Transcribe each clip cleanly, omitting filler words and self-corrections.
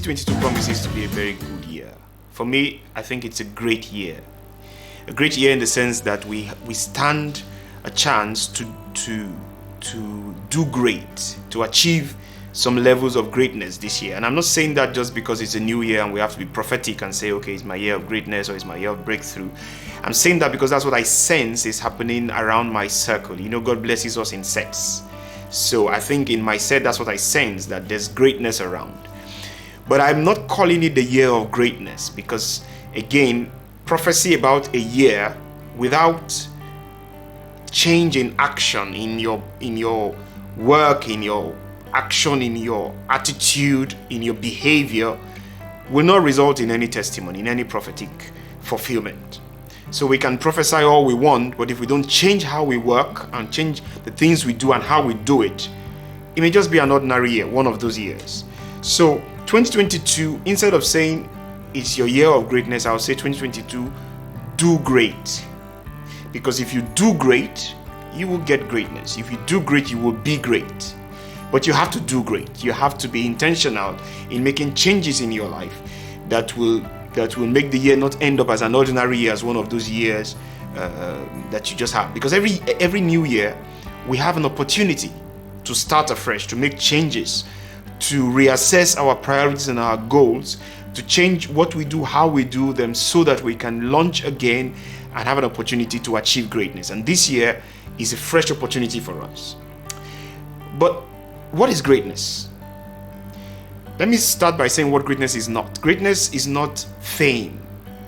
2022 promises to be a very good year. For me, I think it's a great year. A great year in the sense that we stand a chance to do great, to achieve some levels of greatness this year. And I'm not saying that just because it's a new year and we have to be prophetic and say, okay, it's my year of greatness or it's my year of breakthrough. I'm saying that because that's what I sense is happening around my circle. You know, God blesses us in sets. So I think in my set, that's what I sense, that there's greatness around. But I'm not calling it the year of greatness because, again, prophecy about a year without change in action in your work, in your action, in your attitude, in your behavior will not result in any testimony, in any prophetic fulfillment. So we can prophesy all we want, but if we don't change how we work and change the things we do and how we do it, it may just be an ordinary year, one of those years. So 2022, instead of saying it's your year of greatness, I'll say 2022, do great. Because if you do great, you will get greatness. If you do great, you will be great. But you have to do great. You have to be intentional in making changes in your life that will make the year not end up as an ordinary year, as one of those years that you just have. Because every new year, we have an opportunity to start afresh, to make changes, to reassess our priorities and our goals, to change what we do, how we do them, so that we can launch again and have an opportunity to achieve greatness. And this year is a fresh opportunity for us. But what is greatness? Let me start by saying what greatness is not. Greatness is not fame.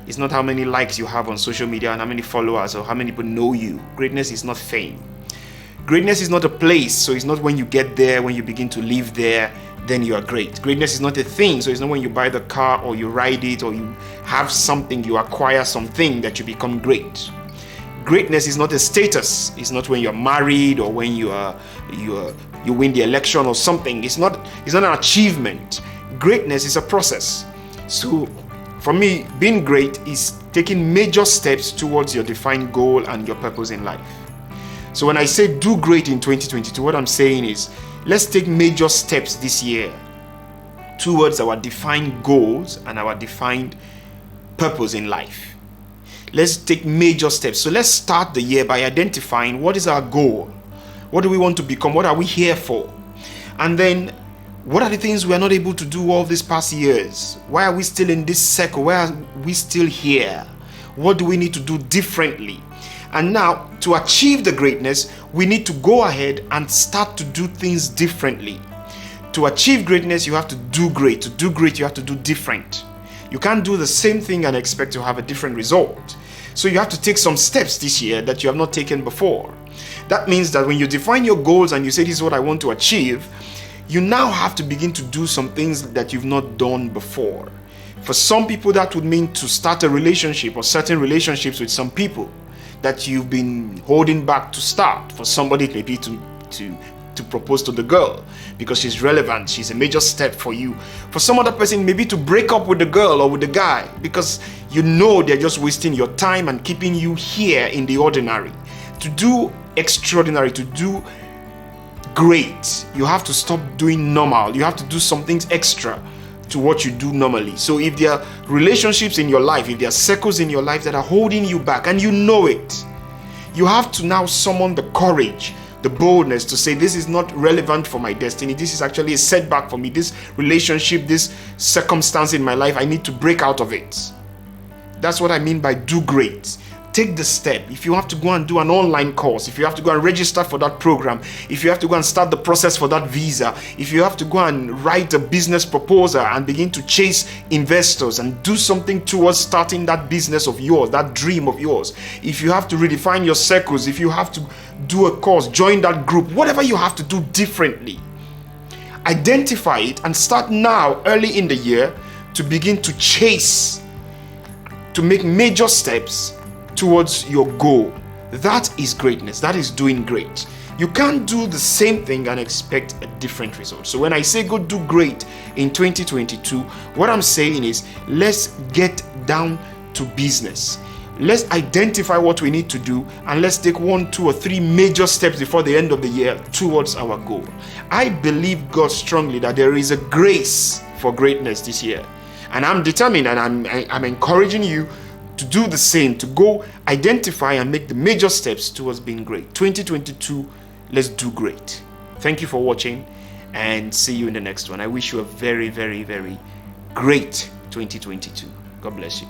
It's not how many likes you have on social media and how many followers or how many people know you. Greatness is not fame. Greatness is not a place, so it's not when you get there, when you begin to live there, then you are great. Greatness is not a thing, so it's not when you buy the car or you ride it or you have something, you acquire something that you become great. Greatness is not a status. It's not when you're married or when you win the election or something. It's not an achievement. Greatness is a process. So for me, being great is taking major steps towards your defined goal and your purpose in life. So when I say do great in 2022, what I'm saying is let's take major steps this year towards our defined goals and our defined purpose in life. Let's take major steps. So let's start the year by identifying what is our goal. What do we want to become? What are we here for? And then what are the things we are not able to do all these past years? Why are we still in this circle? Why are we still here? What do we need to do differently? And now, to achieve the greatness, we need to go ahead and start to do things differently. To achieve greatness, you have to do great. To do great, you have to do different. You can't do the same thing and expect to have a different result. So you have to take some steps this year that you have not taken before. That means that when you define your goals and you say this is what I want to achieve, you now have to begin to do some things that you've not done before. For some people, that would mean to start a relationship or certain relationships with some people that you've been holding back to start. For somebody, it may be to propose to the girl because she's relevant, she's a major step for you. For some other person, maybe to break up with the girl or with the guy because you know they're just wasting your time and keeping you here in the ordinary. To do extraordinary, to do great, you have to stop doing normal. You have to do some things extra to what you do normally. So if there are relationships in your life, if there are circles in your life that are holding you back and you know it, you have to now summon the courage, the boldness to say, this is not relevant for my destiny. This is actually a setback for me. This relationship, this circumstance in my life, I need to break out of it. That's what I mean by do great. Take the step. If you have to go and do an online course, if you have to go and register for that program, if you have to go and start the process for that visa, if you have to go and write a business proposal and begin to chase investors and do something towards starting that business of yours, that dream of yours, if you have to redefine your circles, if you have to do a course, join that group, whatever you have to do differently, identify it and start now, early in the year, to begin to chase, to make major steps towards your goal. That is greatness. That is doing great. You can't do the same thing and expect a different result. So when I say go do great in 2022, what I'm saying is let's get down to business. Let's identify what we need to do and let's take 1, 2, or 3 major steps before the end of the year towards our goal. I believe God strongly that there is a grace for greatness this year. And I'm determined, and I'm encouraging you to do the same, to go identify and make the major steps towards being great. 2022, let's do great. Thank you for watching, and see you in the next one. I wish you a very, very, very great 2022. God bless you.